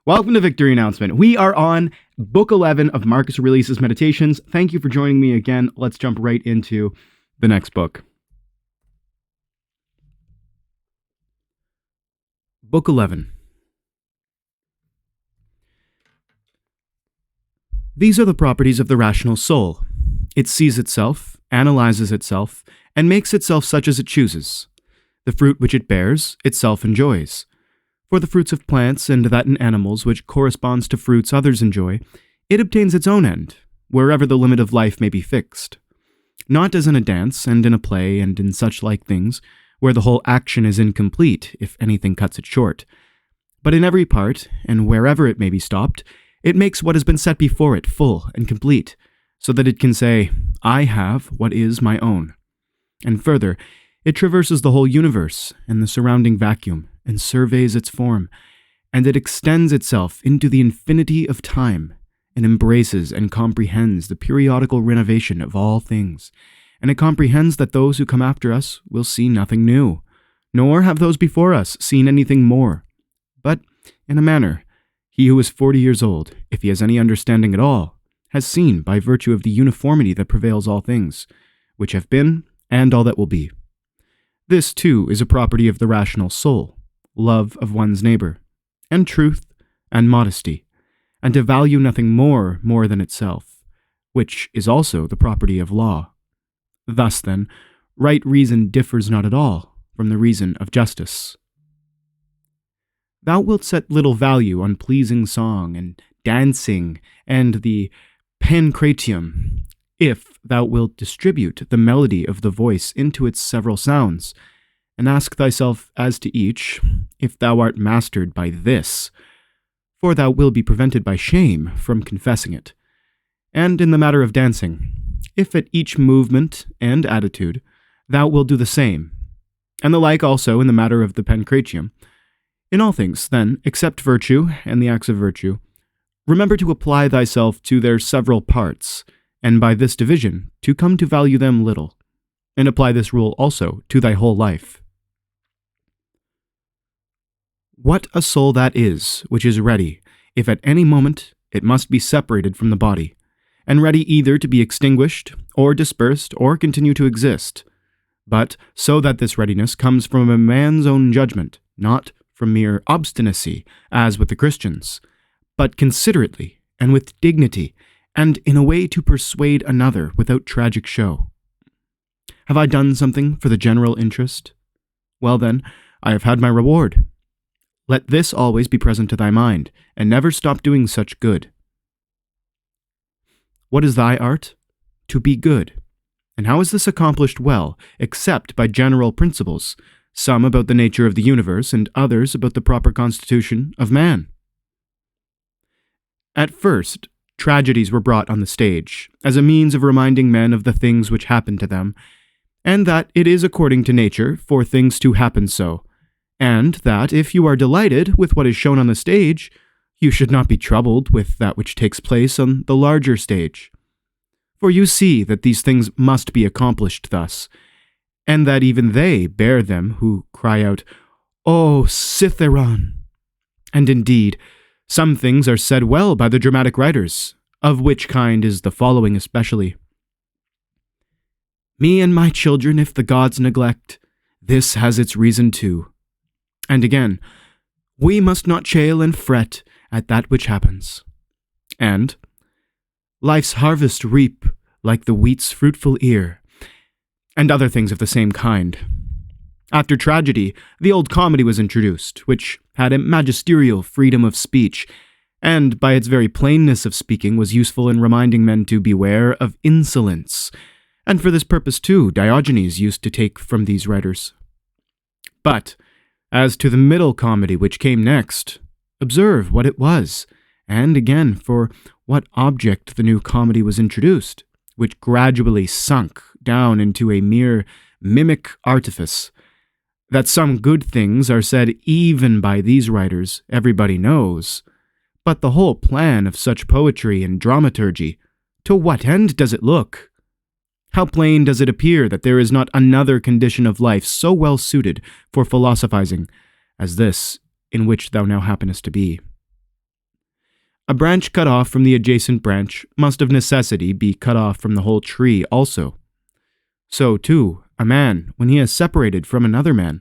Welcome to Victory Announcement. We are on Book 11 of Marcus Aurelius' Meditations. Thank you for joining me again. Let's jump right into the next book. Book 11. These are the properties of the rational soul. It sees itself, analyzes itself, and makes itself such as it chooses. The fruit which it bears, itself enjoys. For the fruits of plants and that in animals which corresponds to fruits others enjoy, it obtains its own end, wherever the limit of life may be fixed. Not as in a dance and in a play and in such like things, where the whole action is incomplete if anything cuts it short. But in every part, and wherever it may be stopped, it makes what has been set before it full and complete, so that it can say, I have what is my own. And further, it traverses the whole universe and the surrounding vacuum, and surveys its form, and it extends itself into the infinity of time, and embraces and comprehends the periodical renovation of all things, and it comprehends that those who come after us will see nothing new, nor have those before us seen anything more. But, in a manner, he who is 40 years old, if he has any understanding at all, has seen by virtue of the uniformity that prevails all things, which have been, and all that will be. This, too, is a property of the rational soul, love of one's neighbor, and truth, and modesty, and to value nothing more than itself, which is also the property of law. Thus, then, right reason differs not at all from the reason of justice. Thou wilt set little value on pleasing song, and dancing, and the pancratium, if thou wilt distribute the melody of the voice into its several sounds, and ask thyself as to each, if thou art mastered by this, for thou wilt be prevented by shame from confessing it. And in the matter of dancing, if at each movement and attitude thou wilt do the same, and the like also in the matter of the pancratium. In all things, then, except virtue and the acts of virtue, remember to apply thyself to their several parts, and by this division to come to value them little, and apply this rule also to thy whole life. What a soul that is, which is ready, if at any moment it must be separated from the body, and ready either to be extinguished, or dispersed, or continue to exist, but so that this readiness comes from a man's own judgment, not from mere obstinacy, as with the Christians, but considerately, and with dignity, and in a way to persuade another without tragic show. Have I done something for the general interest? Well then, I have had my reward. Let this always be present to thy mind, and never stop doing such good. What is thy art? To be good. And how is this accomplished well, except by general principles, some about the nature of the universe, and others about the proper constitution of man? At first, tragedies were brought on the stage, as a means of reminding men of the things which happen to them, and that it is according to nature for things to happen so, and that if you are delighted with what is shown on the stage, you should not be troubled with that which takes place on the larger stage. For you see that these things must be accomplished thus, and that even they bear them who cry out, O Cytheron! And indeed, some things are said well by the dramatic writers, of which kind is the following especially. Me and my children if the gods neglect, this has its reason too. And again, we must not chail and fret at that which happens. And, life's harvest reap like the wheat's fruitful ear, and other things of the same kind. After tragedy, the old comedy was introduced, which had a magisterial freedom of speech, and by its very plainness of speaking was useful in reminding men to beware of insolence, and for this purpose too Diogenes used to take from these writers. But, as to the middle comedy which came next, observe what it was, and again for what object the new comedy was introduced, which gradually sunk down into a mere mimic artifice. That some good things are said even by these writers, everybody knows. But the whole plan of such poetry and dramaturgy, to what end does it look? How plain does it appear that there is not another condition of life so well suited for philosophizing as this in which thou now happenest to be? A branch cut off from the adjacent branch must of necessity be cut off from the whole tree also. So, too, a man, when he has separated from another man,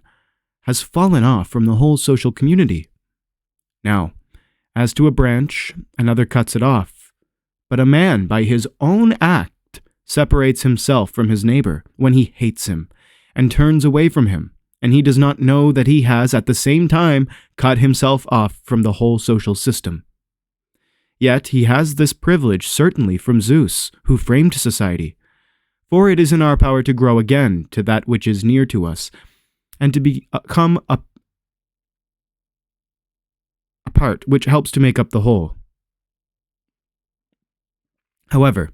has fallen off from the whole social community. Now, as to a branch, another cuts it off, but a man, by his own act, separates himself from his neighbor when he hates him and turns away from him, and he does not know that he has at the same time cut himself off from the whole social system. Yet he has this privilege certainly from Zeus, who framed society, for it is in our power to grow again to that which is near to us, and to become a part which helps to make up the whole. However,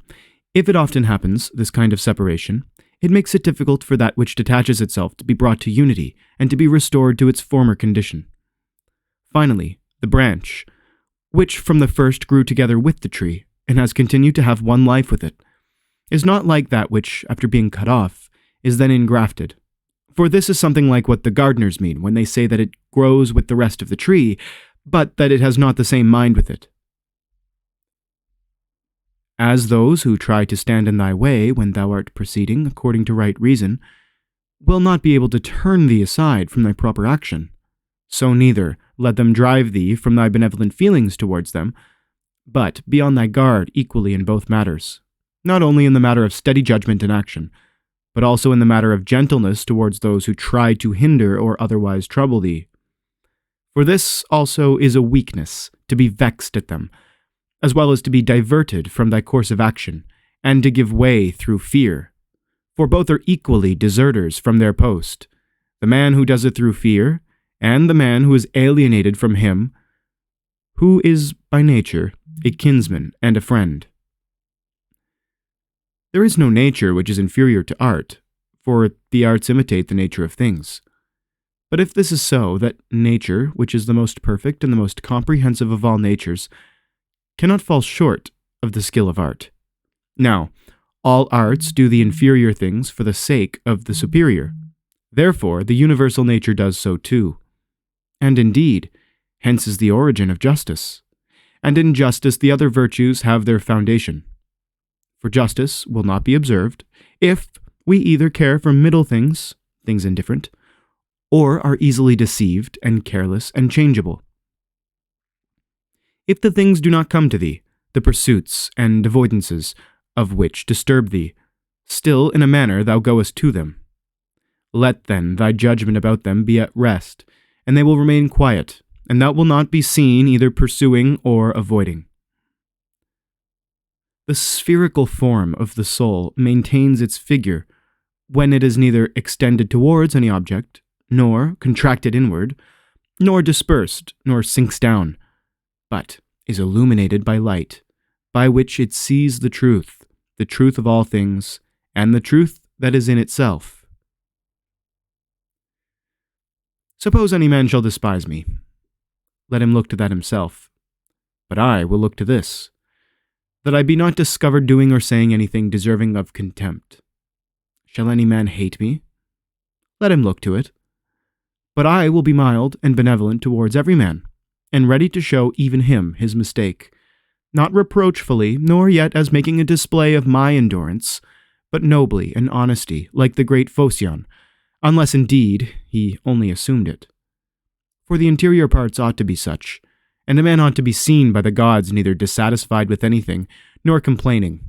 if it often happens, this kind of separation, it makes it difficult for that which detaches itself to be brought to unity and to be restored to its former condition. Finally, the branch, which from the first grew together with the tree and has continued to have one life with it, is not like that which, after being cut off, is then engrafted. For this is something like what the gardeners mean when they say that it grows with the rest of the tree, but that it has not the same mind with it. As those who try to stand in thy way when thou art proceeding according to right reason will not be able to turn thee aside from thy proper action, so neither let them drive thee from thy benevolent feelings towards them, but be on thy guard equally in both matters, not only in the matter of steady judgment and action, but also in the matter of gentleness towards those who try to hinder or otherwise trouble thee. For this also is a weakness, to be vexed at them, as well as to be diverted from thy course of action, and to give way through fear. For both are equally deserters from their post, the man who does it through fear, and the man who is alienated from him, who is by nature a kinsman and a friend. There is no nature which is inferior to art, for the arts imitate the nature of things. But if this is so, that nature, which is the most perfect and the most comprehensive of all natures, cannot fall short of the skill of art. Now, all arts do the inferior things for the sake of the superior. Therefore, the universal nature does so too. And indeed, hence is the origin of justice. And in justice the other virtues have their foundation. For justice will not be observed if we either care for middle things, things indifferent, or are easily deceived and careless and changeable. If the things do not come to thee, the pursuits and avoidances of which disturb thee, still in a manner thou goest to them. Let then thy judgment about them be at rest, and they will remain quiet, and thou wilt not be seen either pursuing or avoiding. The spherical form of the soul maintains its figure when it is neither extended towards any object, nor contracted inward, nor dispersed, nor sinks down, but is illuminated by light, by which it sees the truth of all things, and the truth that is in itself. Suppose any man shall despise me. Let him look to that himself. But I will look to this, that I be not discovered doing or saying anything deserving of contempt. Shall any man hate me? Let him look to it. But I will be mild and benevolent towards every man, and ready to show even him his mistake, not reproachfully, nor yet as making a display of my endurance, but nobly and honesty, like the great Phocion, unless indeed he only assumed it. For the interior parts ought to be such, and a man ought to be seen by the gods neither dissatisfied with anything, nor complaining.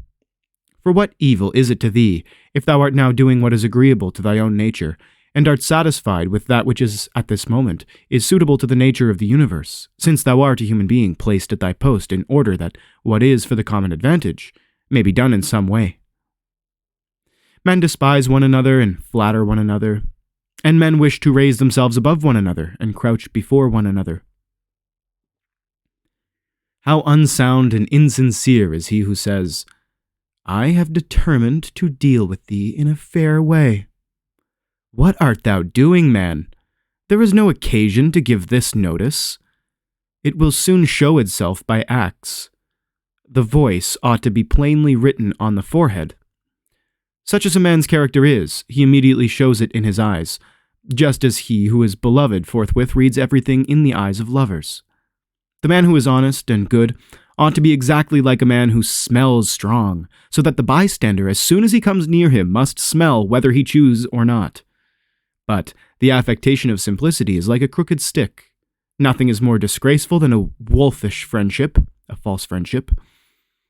For what evil is it to thee, if thou art now doing what is agreeable to thy own nature, and art satisfied with that which is at this moment is suitable to the nature of the universe, since thou art a human being placed at thy post in order that what is for the common advantage may be done in some way? Men despise one another and flatter one another, and men wish to raise themselves above one another and crouch before one another. How unsound and insincere is he who says, I have determined to deal with thee in a fair way. What art thou doing, man? There is no occasion to give this notice. It will soon show itself by acts. The voice ought to be plainly written on the forehead. Such as a man's character is, he immediately shows it in his eyes, just as he who is beloved forthwith reads everything in the eyes of lovers. The man who is honest and good ought to be exactly like a man who smells strong, so that the bystander, as soon as he comes near him, must smell whether he choose or not. But the affectation of simplicity is like a crooked stick. Nothing is more disgraceful than a wolfish friendship, a false friendship.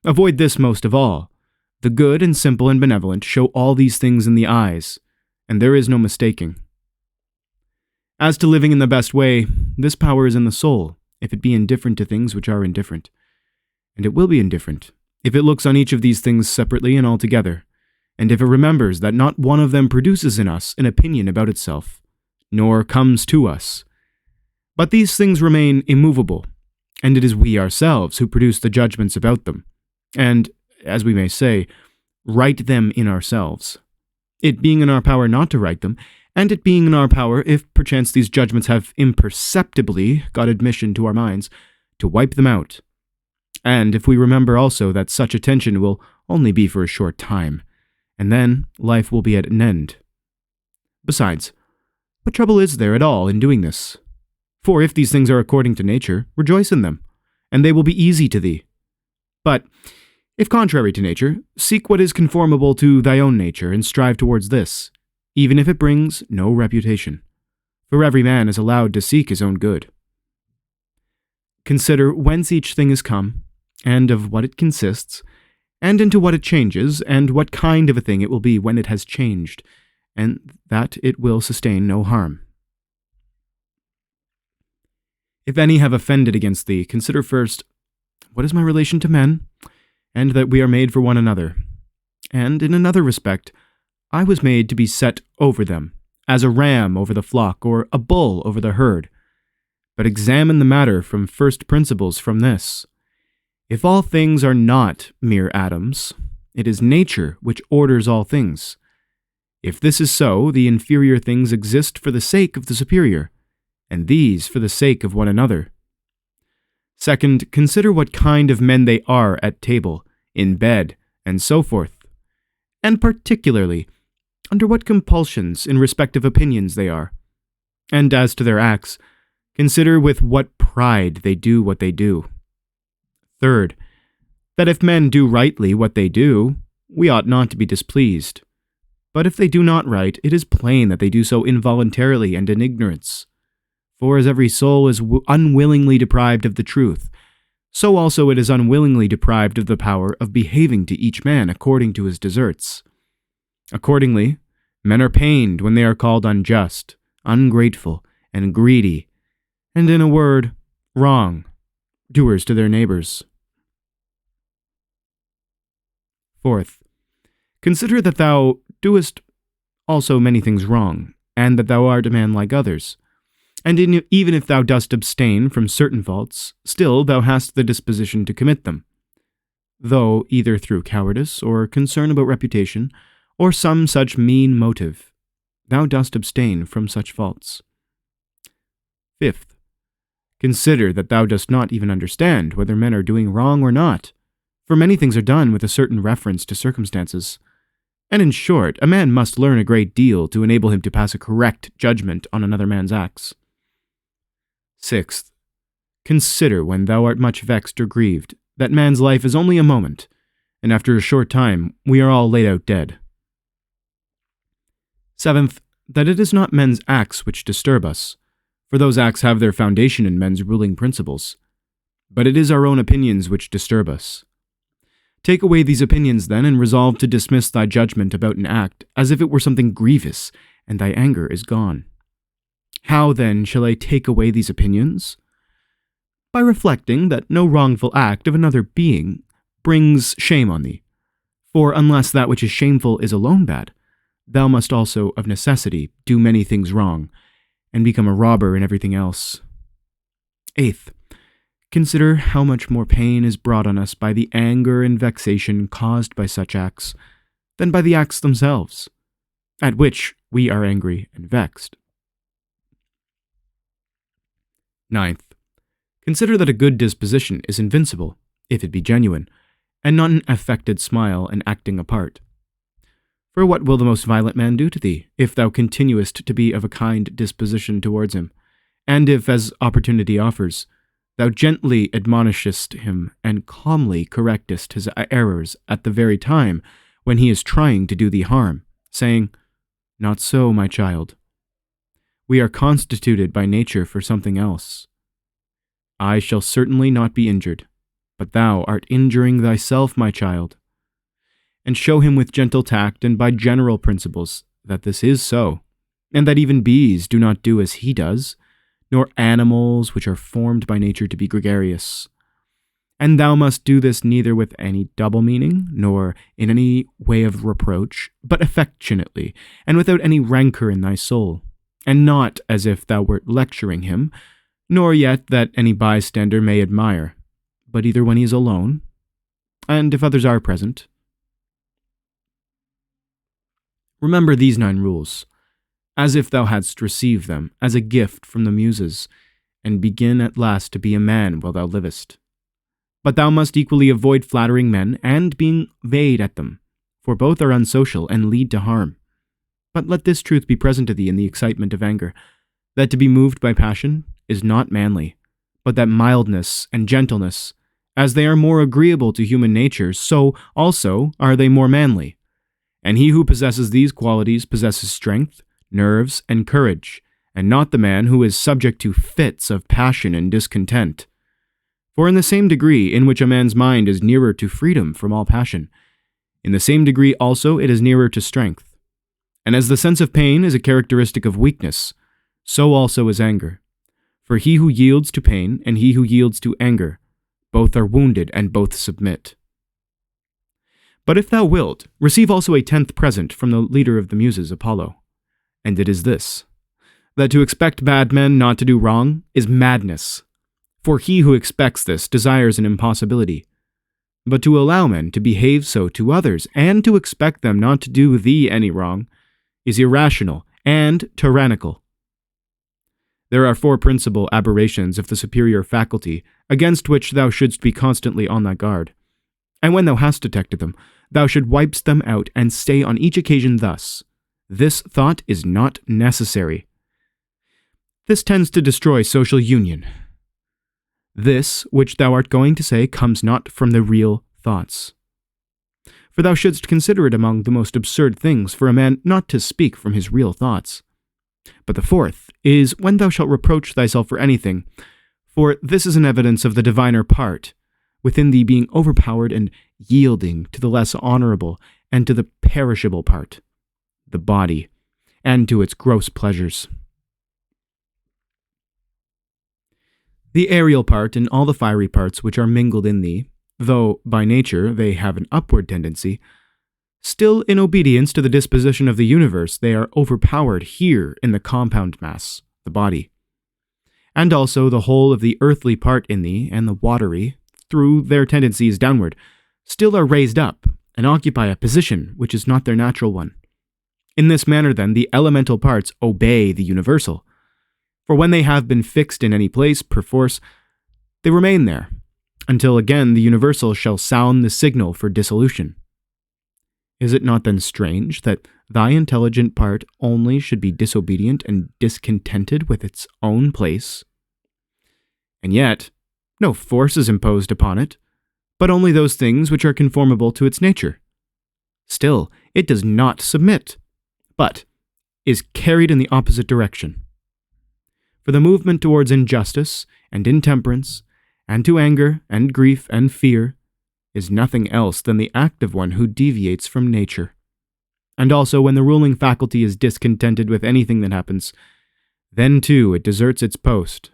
Avoid this most of all. The good and simple and benevolent show all these things in the eyes, and there is no mistaking. As to living in the best way, this power is in the soul, if it be indifferent to things which are indifferent. And it will be indifferent, if it looks on each of these things separately and altogether, and if it remembers that not one of them produces in us an opinion about itself, nor comes to us. But these things remain immovable, and it is we ourselves who produce the judgments about them, and, as we may say, write them in ourselves. It being in our power not to write them, and it being in our power, if perchance these judgments have imperceptibly got admission to our minds, to wipe them out. And if we remember also that such attention will only be for a short time, and then life will be at an end. Besides, what trouble is there at all in doing this? For if these things are according to nature, rejoice in them, and they will be easy to thee. But if contrary to nature, seek what is conformable to thy own nature, and strive towards this, even if it brings no reputation. For every man is allowed to seek his own good. Consider whence each thing is come, and of what it consists, and into what it changes, and what kind of a thing it will be when it has changed, and that it will sustain no harm. If any have offended against thee, consider first, what is my relation to men, and that we are made for one another. And in another respect, I was made to be set over them, as a ram over the flock, or a bull over the herd. But examine the matter from first principles from this. If all things are not mere atoms, it is nature which orders all things. If this is so, the inferior things exist for the sake of the superior, and these for the sake of one another. Second, consider what kind of men they are at table, in bed, and so forth, and particularly, under what compulsions in respect of opinions they are. And as to their acts, consider with what pride they do what they do. Third, that if men do rightly what they do, we ought not to be displeased. But if they do not right, it is plain that they do so involuntarily and in ignorance. For as every soul is unwillingly deprived of the truth, so also it is unwillingly deprived of the power of behaving to each man according to his deserts. Accordingly, men are pained when they are called unjust, ungrateful, and greedy, and in a word, wrong, doers to their neighbors. Fourth, consider that thou doest also many things wrong, and that thou art a man like others. And even if thou dost abstain from certain faults, still thou hast the disposition to commit them, though either through cowardice, or concern about reputation, or some such mean motive, thou dost abstain from such faults. Fifth, consider that thou dost not even understand whether men are doing wrong or not, for many things are done with a certain reference to circumstances. And in short, a man must learn a great deal to enable him to pass a correct judgment on another man's acts. Sixth, consider when thou art much vexed or grieved, that man's life is only a moment, and after a short time we are all laid out dead. Seventh, that it is not men's acts which disturb us, for those acts have their foundation in men's ruling principles, but it is our own opinions which disturb us. Take away these opinions, then, and resolve to dismiss thy judgment about an act as if it were something grievous, and thy anger is gone. How, then, shall I take away these opinions? By reflecting that no wrongful act of another being brings shame on thee. For unless that which is shameful is alone bad, thou must also, of necessity, do many things wrong, and become a robber in everything else. Eighth, consider how much more pain is brought on us by the anger and vexation caused by such acts than by the acts themselves, at which we are angry and vexed. Ninth, consider that a good disposition is invincible, if it be genuine, and not an affected smile and acting a part. For what will the most violent man do to thee, if thou continuest to be of a kind disposition towards him, and if, as opportunity offers, Thou gently admonishest him and calmly correctest his errors at the very time when he is trying to do thee harm, saying, Not so, my child. We are constituted by nature for something else. I shall certainly not be injured, but thou art injuring thyself, my child. And show him with gentle tact and by general principles that this is so, and that even bees do not do as he does, nor animals which are formed by nature to be gregarious. And thou must do this neither with any double meaning, nor in any way of reproach, but affectionately, and without any rancor in thy soul, and not as if thou wert lecturing him, nor yet that any bystander may admire, but either when he is alone, and if others are present. Remember these 9 rules, as if thou hadst received them as a gift from the Muses, and begin at last to be a man while thou livest. But thou must equally avoid flattering men and being vain at them, for both are unsocial and lead to harm. But let this truth be present to thee in the excitement of anger, that to be moved by passion is not manly, but that mildness and gentleness, as they are more agreeable to human nature, so also are they more manly. And he who possesses these qualities possesses strength, nerves, and courage, and not the man who is subject to fits of passion and discontent. For in the same degree in which a man's mind is nearer to freedom from all passion, in the same degree also it is nearer to strength. And as the sense of pain is a characteristic of weakness, so also is anger. For he who yields to pain and he who yields to anger, both are wounded and both submit. But if thou wilt, receive also a 10th present from the leader of the Muses, Apollo. And it is this, that to expect bad men not to do wrong is madness. For he who expects this desires an impossibility. But to allow men to behave so to others, and to expect them not to do thee any wrong, is irrational and tyrannical. There are 4 principal aberrations of the superior faculty, against which thou shouldst be constantly on thy guard. And when thou hast detected them, thou should wipe them out and say on each occasion thus, This thought is not necessary. This tends to destroy social union. This which thou art going to say comes not from the real thoughts. For thou shouldst consider it among the most absurd things for a man not to speak from his real thoughts. But the 4th is when thou shalt reproach thyself for anything, for this is an evidence of the diviner part, within thee being overpowered and yielding to the less honorable and to the perishable part, the body, and to its gross pleasures. The aerial part and all the fiery parts which are mingled in thee, though by nature they have an upward tendency, still in obedience to the disposition of the universe they are overpowered here in the compound mass, the body. And also the whole of the earthly part in thee and the watery, through their tendencies downward, still are raised up and occupy a position which is not their natural one. In this manner, then, the elemental parts obey the universal. For when they have been fixed in any place, perforce, they remain there, until again the universal shall sound the signal for dissolution. Is it not then strange that thy intelligent part only should be disobedient and discontented with its own place? And yet, no force is imposed upon it, but only those things which are conformable to its nature. Still, it does not submit, but is carried in the opposite direction. For the movement towards injustice and intemperance, and to anger and grief and fear, is nothing else than the act of one who deviates from nature. And also when the ruling faculty is discontented with anything that happens, then too it deserts its post.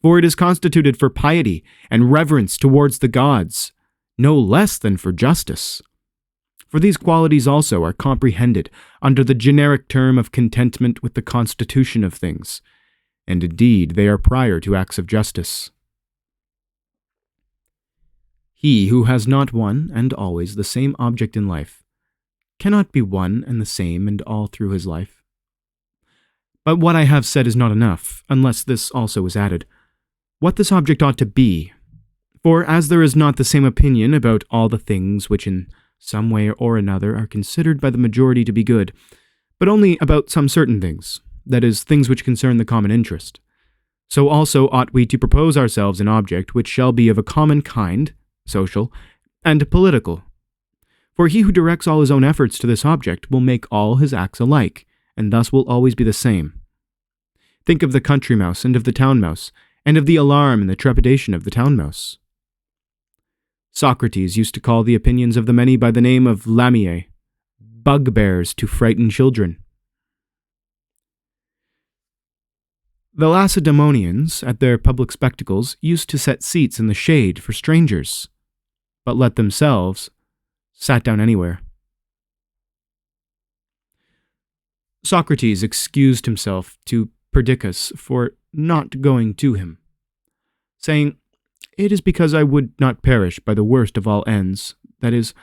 For it is constituted for piety and reverence towards the gods, no less than for justice. For these qualities also are comprehended under the generic term of contentment with the constitution of things, and indeed they are prior to acts of justice. He who has not one and always the same object in life cannot be one and the same and all through his life. But what I have said is not enough, unless this also is added, what this object ought to be. For as there is not the same opinion about all the things which in some way or another are considered by the majority to be good, but only about some certain things, that is, things which concern the common interest, So also ought we to propose ourselves an object which shall be of a common kind, social, and political. For he who directs all his own efforts to this object will make all his acts alike, and thus will always be the same. Think of the country mouse and of the town mouse, and of the alarm and the trepidation of the town mouse. Socrates used to call the opinions of the many by the name of lamiae, bugbears to frighten children. The Lacedaemonians, at their public spectacles, used to set seats in the shade for strangers, but let themselves sat down anywhere. Socrates excused himself to Perdiccas for not going to him, saying, "It is because I would not perish by the worst of all ends, that is,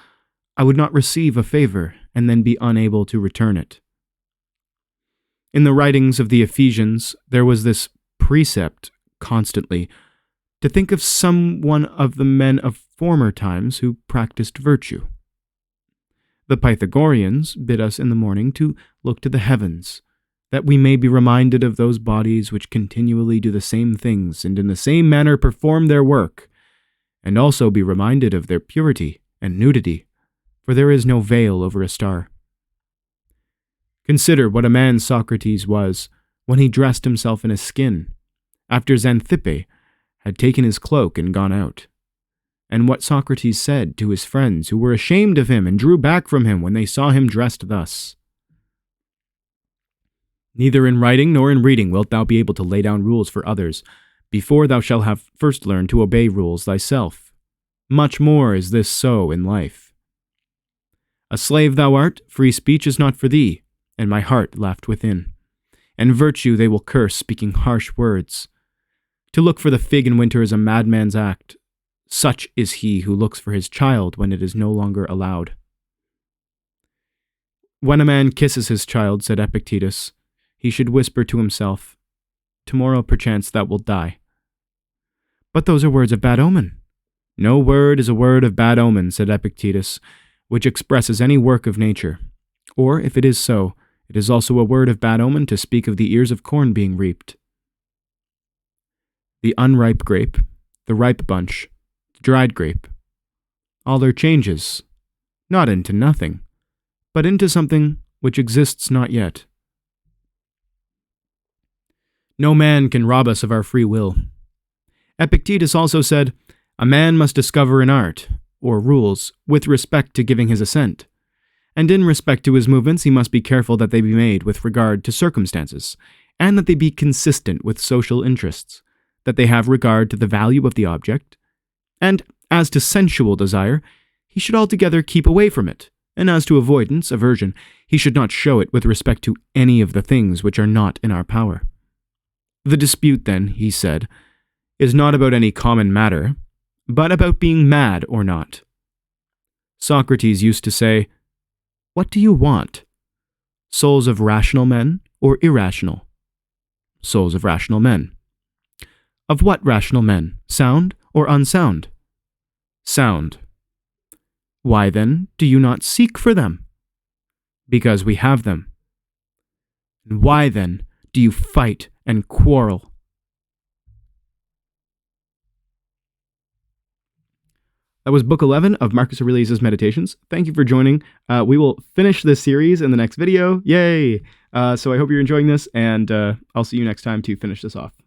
I would not receive a favor and then be unable to return it." In the writings of the Ephesians, there was this precept constantly to think of some one of the men of former times who practiced virtue. The Pythagoreans bid us in the morning to look to the heavens, that we may be reminded of those bodies which continually do the same things and in the same manner perform their work, and also be reminded of their purity and nudity, for there is no veil over a star. Consider what a man Socrates was when he dressed himself in a skin, after Xanthippe had taken his cloak and gone out, and what Socrates said to his friends who were ashamed of him and drew back from him when they saw him dressed thus. Neither in writing nor in reading wilt thou be able to lay down rules for others, before thou shalt have first learned to obey rules thyself. Much more is this so in life. A slave thou art, free speech is not for thee, and my heart laughed within. And virtue they will curse, speaking harsh words. To look for the fig in winter is a madman's act. Such is he who looks for his child when it is no longer allowed. When a man kisses his child, said Epictetus, he should whisper to himself, "Tomorrow perchance thou wilt die." But those are words of bad omen. No word is a word of bad omen, said Epictetus, which expresses any work of nature. Or, if it is so, it is also a word of bad omen to speak of the ears of corn being reaped. The unripe grape, the ripe bunch, the dried grape, all are changes, not into nothing, but into something which exists not yet. No man can rob us of our free will. Epictetus also said, "A man must discover an art, or rules, with respect to giving his assent. And in respect to his movements he must be careful that they be made with regard to circumstances, and that they be consistent with social interests, that they have regard to the value of the object, and as to sensual desire, he should altogether keep away from it, and as to avoidance, aversion, he should not show it with respect to any of the things which are not in our power. The dispute, then, he said, is not about any common matter, but about being mad or not. Socrates used to say, 'What do you want? Souls of rational men or irrational?' 'Souls of rational men.' 'Of what rational men? Sound or unsound?' 'Sound.' 'Why, then, do you not seek for them?' 'Because we have them.' 'And why, then, do you fight and quarrel?' That was Book 11 of Marcus Aurelius' Meditations. Thank you for joining. We will finish this series in the next video. Yay! So I hope you're enjoying this, and I'll see you next time to finish this off.